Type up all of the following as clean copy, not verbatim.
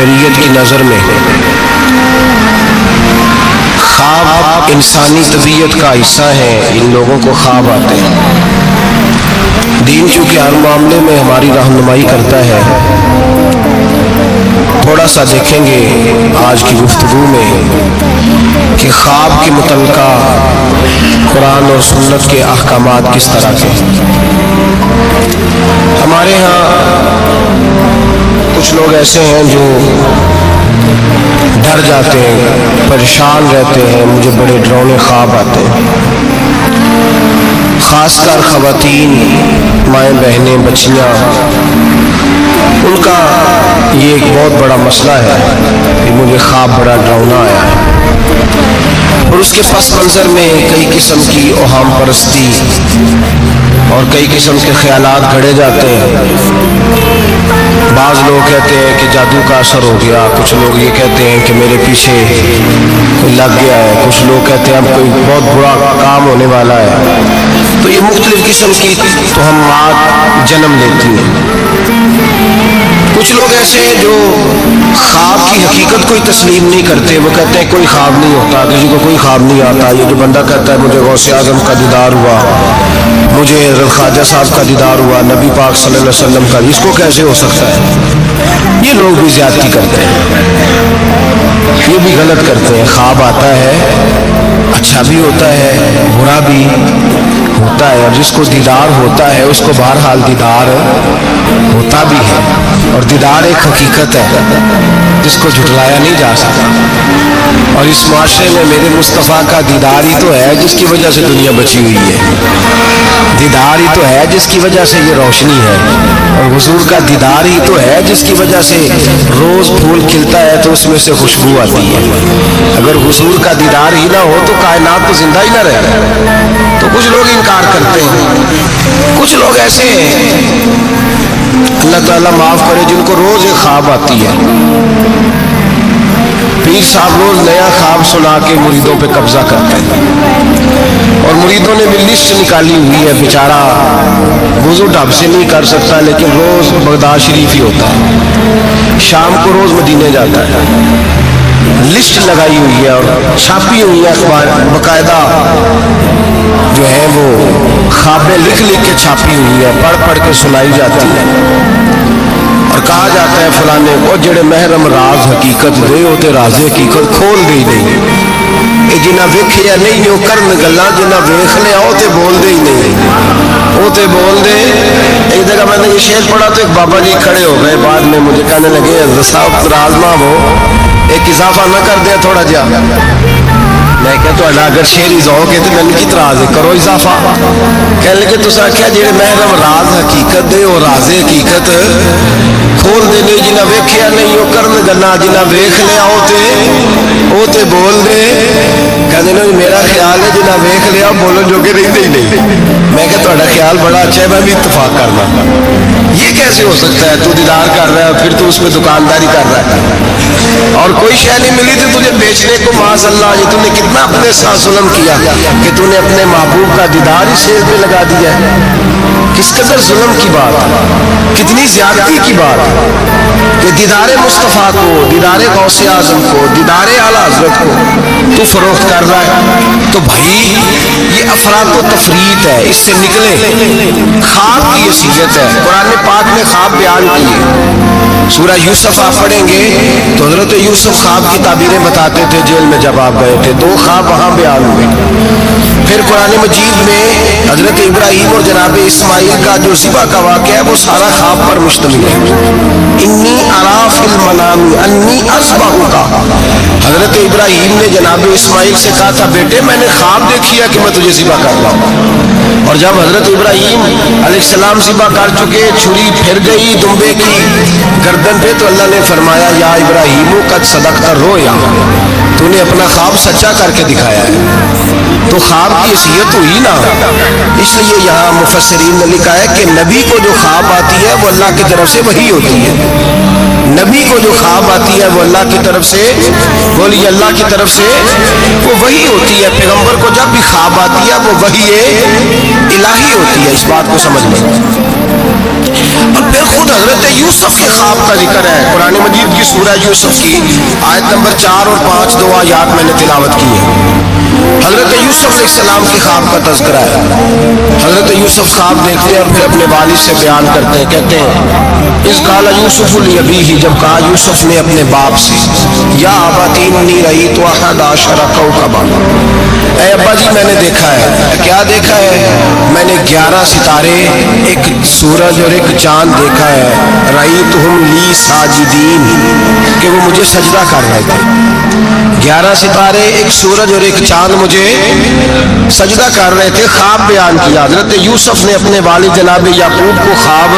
شریعت کی نظر میں خواب انسانی طبیعت کا حصہ ہے، ان لوگوں کو خواب آتے ہیں۔ دین چونکہ ہر معاملے میں ہماری رہنمائی کرتا ہے، تھوڑا سا دیکھیں گے آج کی گفتگو میں کہ خواب کے متعلقہ قرآن اور سنت کے احکامات کس طرح کے۔ ہمارے ہاں کچھ لوگ ایسے ہیں جو ڈر جاتے ہیں، پریشان رہتے ہیں، مجھے بڑے ڈراؤنے خواب آتے ہیں۔ خاص کر خواتین، مائیں بہنیں، بچیاں، ان کا یہ ایک بہت بڑا مسئلہ ہے کہ مجھے خواب بڑا ڈراؤنا آیا ہے، اور اس کے پس منظر میں کئی قسم کی اوہام پرستی اور کئی قسم کے خیالات گھڑے جاتے ہیں۔ بعض لوگ کہتے ہیں کہ جادو کا اثر ہو گیا، کچھ لوگ یہ کہتے ہیں کہ میرے پیچھے کوئی لگ گیا ہے، کچھ لوگ کہتے ہیں اب کوئی بہت برا کام ہونے والا ہے۔ تو یہ مختلف قسم کی توہمات جنم لیتی ہیں۔ کچھ لوگ ایسے ہیں جو خواب کی حقیقت کوئی تسلیم نہیں کرتے، وہ کہتے ہیں کوئی خواب نہیں ہوتا، کسی کو کوئی خواب نہیں آتا۔ یہ جو بندہ کہتا ہے مجھے غوث اعظم کا دیدار ہوا، مجھے حضرت خواجہ صاحب کا دیدار ہوا، نبی پاک صلی اللہ علیہ وسلم کا، اس کو کیسے ہو سکتا ہے؟ یہ لوگ بھی زیادتی کرتے ہیں، یہ بھی غلط کرتے ہیں۔ خواب آتا ہے، اچھا بھی ہوتا ہے، برا بھی ہوتا ہے، اور جس کو دیدار ہوتا ہے اس کو بہرحال دیدار ہوتا بھی ہے، اور دیدار ایک حقیقت ہے جس کو جھٹلایا نہیں جا سکتا۔ اور اس معاشرے میں میرے مصطفیٰ کا دیدار ہی تو ہے جس کی وجہ سے دنیا بچی ہوئی ہے، دیدار ہی تو ہے جس کی وجہ سے یہ روشنی ہے، اور حضور کا دیدار ہی تو ہے جس کی وجہ سے روز پھول کھلتا ہے تو اس میں سے خوشبو آتی ہے۔ اگر حضور کا دیدار ہی نہ ہو تو کائنات تو زندہ ہی نہ رہے۔ تو کچھ لوگ انکار کرتے ہیں، کچھ لوگ ایسے ہیں، اللہ تعالیٰ معاف کرے، جن کو روز ایک خواب آتی ہے۔ پیر صاحب روز نیا خواب سنا کے مریدوں پہ قبضہ کرتے ہیں، اور مریدوں نے بھی لسٹ نکالی ہوئی ہے، بیچارہ وضو ڈھب سے نہیں کر سکتا، لیکن روز بغداد شریف ہی ہوتا ہے، شام کو روز مدینے جاتا ہے۔ لسٹ لگائی ہوئی ہے اور چھاپی ہوئی ہے اخبار، باقاعدہ جو ہے وہ خوابیں لکھ لکھ کے چھاپی ہوئی ہے، پڑھ پڑھ کے سنائی جاتی ہے، اور کہا جاتا ہے فلانے کو جڑے محرم راز حقیقت دے ہوتے راز حقیقت کھول دے ہی نہیں، اے جنہ ویکھیا نہیں وہ کرن گلاں، جنہ ویکھ لیا وہ تے بول دے ہی نہیں، وہ تے بول دے۔ ایک جگہ میں نے یہ شعر پڑھا تو ایک بابا جی کھڑے ہو گئے، بعد میں مجھے کہنے لگے حضرت صاحب رازمہ ہو ایک اضافہ نہ کر دیا تھوڑا جا۔ میں کہا تو اگر شعری ذوق ہے تو میں نے کتنا راز کرو اضافہ۔ کہنے لگے تو آخیا جڑے محرم راز حقیقت دے وہ راز حقیقت کھول دے نہیں، جنہ ویکھیا نہیں وہ کرن گلاں، جنہ ویکھ لیا وہ تے بول دے۔ کہتے ہیں میرا خیال ہے جنہ ویکھ لیا بولن جو کہ رہتے ہی نہیں۔ میں کہا تہاڈا خیال بڑا اچھا ہے، میں بھی اتفاق کرنا۔ یہ کیسے ہو سکتا ہے؟ تو دیدار کر رہا ہے پھر تو اس میں دکانداری کر رہا ہے، اور کوئی شے نہیں ملی تو تجھے بیچنے کو معاذ اللہ۔ یہ تو نے کتنا اپنے ساتھ ظلم کیا کہ تو نے اپنے محبوب کا دیدار ہی سیل پہ لگا دیا ہے۔ کس قدر ظلم کی بات، کتنی زیادتی کی بات کہ دیدار مصطفیٰ کو، دیدار غوث اعظم کو، دیدار اعلیٰ حضرت کو تو فروخت کر رہا ہے۔ تو بھائی یہ افراط و تفریط ہے، اس سے نکلے۔ خواب کی حیثیت ہے، قرآن پاک نے خواب بیان کیے۔ سورہ یوسف آپ پڑھیں گے تو حضرت یوسف خواب کی تعبیریں بتاتے تھے جیل میں جب آپ گئے تھے، 2 خواب وہاں بیان ہوئے۔ پھر قرآن مجید میں حضرت ابراہیم اور جناب اسماعیل کا جو ذبح کا واقعہ ہے وہ سارا خواب پر مشتمل ہے۔ انی ارا فی المنام انی اذبحک، حضرت ابراہیم نے جناب اسماعیل سے کہا تھا بیٹے میں نے خواب دیکھیا کہ میں تجھے ذبح کر رہا ہوں، اور جب حضرت ابراہیم علیہ السلام ذبح کر چکے، چھری پھر گئی دمبے کی گردن پہ، تو اللہ نے فرمایا یا ابراہیم قد صدقت الرؤیا، تو نے اپنا خواب سچا کر کے دکھایا ہے۔ تو خواب کی حیثیت ہوئی نا، اس لیے یہاں مفسرین نے لکھا ہے کہ نبی کو جو خواب آتی ہے وہ اللہ کی طرف سے وحی ہوتی ہے۔ नबी को जो ख्वाब आती है वो अल्लाह की तरफ से, बोलिए अल्लाह की तरफ से वो वही होती है। पैगंबर को जब भी ख्वाब आती है वो वही इलाही होती है, इस बात को समझ लें। और फिर खुद हजरत यूसुफ के ख्वाब का जिक्र है कुरान मजीद की सूरह यूसुफ की आयत नंबर 4 और 5 दो आयत मैंने तिलावत की है। हजरत यूसुफ अलैहिस्सलाम के ख्वाब का तज़किरा है। हजरत यूसुफ ख्वाब देखते हैं और फिर अपने वालिद से बयान करते हैं, कहते हैं इस काला यूसुफ लिअबीही, जब कहा यूसुफ ने अपने बाप से, या अबती इन्नी रअयतु अहद अशरा कौकबा, ऐ अब्बा जी मैंने देखा है। क्या देखा है? मैंने 11 सितारे, एक सूरज और एक चांद देखा है। रअयतुहुम ली साजिदीन, कि वो मुझे सजदा कर रहे थे। 11 सितारे, एक सूरज और एक चांद मुझे सजदा कर रहे थे। ख्वाब बयान किया हजरत यूसुफ ने अपने वालिद जनाब याकूब को ख्वाब।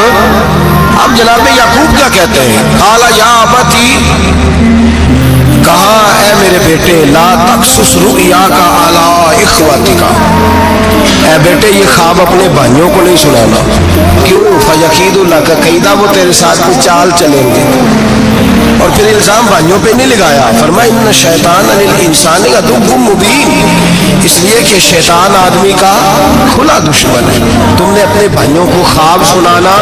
अब जनाब याकूब क्या कहते हैं? काला या अबती, कहा ऐ मेरे बेटे, ला तक़सुस रुया का अला इख्वतिका, ऐ बेटे ये ख्वाब अपने भाइयों को नहीं सुनाना। क्यों? फयकीदुल्लाह का कैदा, वो तेरे साथ में चाल चलेंगे। और फिर इल्जाम भाइयों पे नहीं लगाया, फरमाया इन्ना शैतान अनिल इंसानी अदुव्वुम मुबीन, इसलिए कि शैतान आदमी का खुला दुश्मन है। तुमने अपने भाइयों को ख्वाब सुनाना,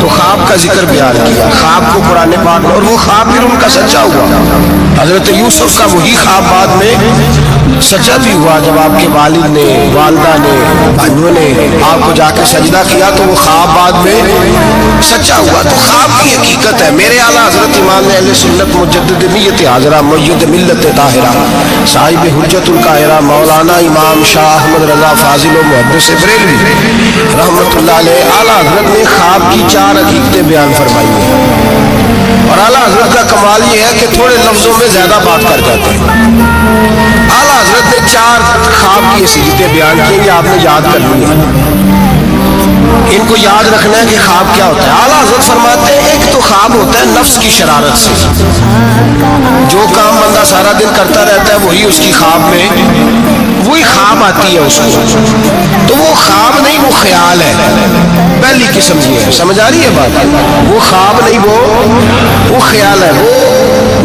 तो ख्वाब का जिक्र बयान किया, ख्वाब को कुरान पाक में, और वो ख्वाब फिर उनका सच्चा हुआ। हजरत यूसुफ का वही ख्वाब बाद में सच्चा भी हुआ। जब आपके वालिद ने, वालदा ने, भाइयों ने आपको जाके सजदा किया तो वो ख्वाब बाद में सच्चा हुआ। तो ख्वाब की हकीकत है। मेरे आला हजरत इमाम अहले सुन्नत मुजद्दिद नियत हाज़िरा मुय्यद मिल्लत ताहिरा साहिब हुज्जतुल काहिरा मौलाना इमाम शाह अहमद रज़ा फाजिल व मुहद्दिस बरेलवी रहमतुल्लाह अलैह, आला हजरत ने ख्वाब की 4 हकीकतें बयान फरमाई हैं। और आला हजरत का कमाल ये है कि थोड़े लफ्जों में ज्यादा बात कर जाते हैं। आला हजरत ने 4 ख्वाब की हकीकतें बयान की, ये आपने याद करनी है। इनको याद रखना है कि ख्वाब क्या होता है। आला हज़रत फरमाते हैं एक तो ख्वाब होता है नफ्स की शरारत से, जो काम बंदा सारा दिन करता रहता है वही उसकी ख्वाब में वही ख्वाब आती है उसको। तो वो ख्वाब नहीं, वो ख्याल है, पहली किस्म ये है। समझ आ रही है बात? वो ख्वाब नहीं, वो ख्याल है। वो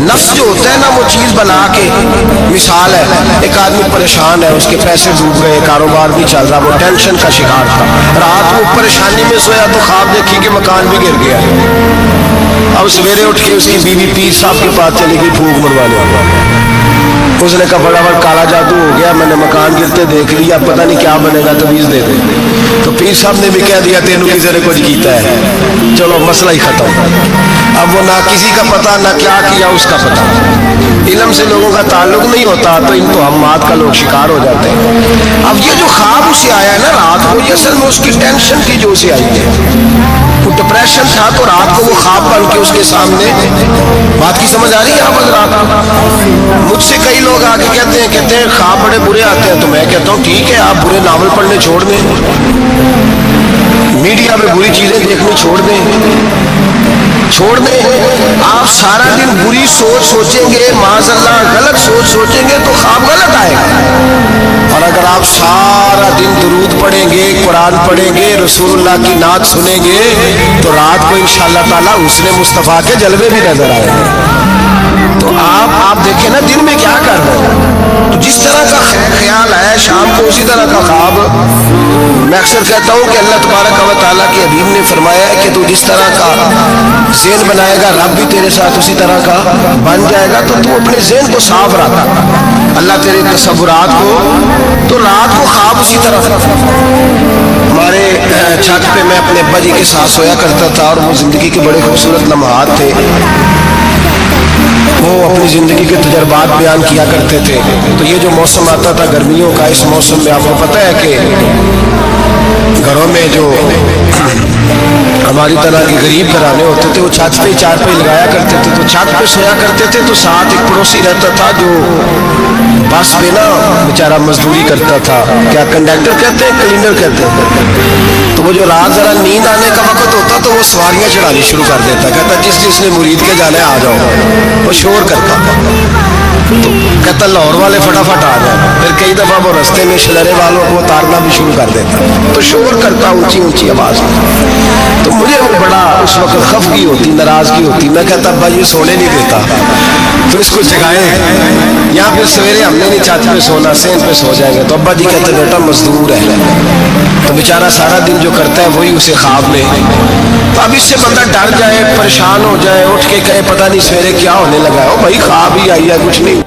नफ्स जो होता है ना, वो चीज़ बना के, मिसाल है एक आदमी परेशान है, उसके पैसे डूब गए, कारोबार भी चल रहा, वो टेंशन का शिकार था, रात को परेशानी में सोया तो ख्वाब देखी कि मकान भी गिर गया। अब सवेरे उठ के उसकी बीवी पीर साहब के पास चली गई फूंक मरवाने। उसने कहा बड़ा काला जादू हो गया, मैंने मकान गिरते देख लिया, पता नहीं क्या बनेगा, तवीज़ दे दे। तो पीर साहब ने भी कह दिया तेनू किसी ने कुछ किया है, चलो मसला ही खत्म। अब वो ना किसी का पता ना क्या किया उसका पता। इल्म से लोगों का ताल्लुक नहीं होता तो इन तोहमात का लोग शिकार हो जाते हैं। अब ये जो ख्वाब उसे आया है ना रात को, ये असल में उसकी टेंशन थी जो उसे आई है। वो डिप्रेशन था तो रात को वो ख्वाब बन के उसके सामने। बात की समझ आ रही है? आप रात मुझसे कई लोग आके कहते हैं ख्वाब बड़े बुरे आते हैं। तो मैं कहता हूँ ठीक है, आप बुरे नावल पढ़ने छोड़ दें, मीडिया में बुरी चीजें देखनी छोड़ दें। आप सारा दिन बुरी सोच सोचेंगे, माज़अल्लाह गलत सोच सोचेंगे तो ख्वाब गलत आएगा। और अगर आप सारा दिन दुरूद पढ़ेंगे, कुरान पढ़ेंगे, रसूलुल्लाह की नात सुनेंगे तो रात को इंशाअल्लाह ताला हुस्न मुस्तफ़ा के जलवे भी नजर आएंगे। तो आप देखें ना दिन में क्या कर रहे हैं। तो जिस तरह का ख्याल है शाम को उसी तरह का ख्वाब। मैं अक्सर कहता हूँ कि अल्लाह तबारक व तआला के हबीब ने फरमाया है कि तू जिस तरह का ज़हन बनाएगा रब भी तेरे साथ उसी तरह का बन जाएगा। तो तू अपने ज़हन को साफ रख, अल्लाह तेरे तसव्वुरात को, तो रात को ख्वाब उसी तरह। हमारे छत पे मैं अपने अब्बा जी के साथ सोया करता था और वो ज़िंदगी के बड़े खूबसूरत लम्हात थे। वो अपनी ज़िंदगी के तजर्बात बयान किया करते थे। तो ये जो मौसम आता था गर्मियों का, इस मौसम में आपको पता है कि घरों में जो हमारी तरह के गरीब घराने होते थे वो छत पे चारपाई लगाया करते थे, तो छत पे सोया करते थे। तो साथ एक पड़ोसी रहता था जो बस पे ना बेचारा मजदूरी करता था, क्या कंडक्टर कहते हैं, क्लीनर कहते हैं। तो वो जो रात जरा नींद आने का वक्त होता तो वो सवारियाँ चढ़ानी शुरू कर देता, कहता जिसने मुरीद के जाना है आ जाओ, वो शोर करता। तो कहता लाहौर वाले फटाफट आ जाए। फिर कई दफ़ा वो रास्ते में शलरे वालों को उतारना भी शुरू कर देता, तो शोर करता ऊंची ऊंची आवाज़ में। तो मुझे वो बड़ा उस वक्त खफगी होती, नाराज़गी होती। मैं कहता अब्बा ये सोने नहीं देता, तो इसको जगाए, या फिर सवेरे हमने नहीं छत पे सोना, सेंध पे सो जाएंगे। तो अब्बा जी कहते बेटा मजदूर है, तो बेचारा सारा दिन जो करता है वही उसे ख्वाब में। तो अब इससे बंदा डर जाए, परेशान हो जाए, उठ के कहे पता नहीं सवेरे क्या होने लगा है, भाई ख्वाब ही आई है कुछ नहीं।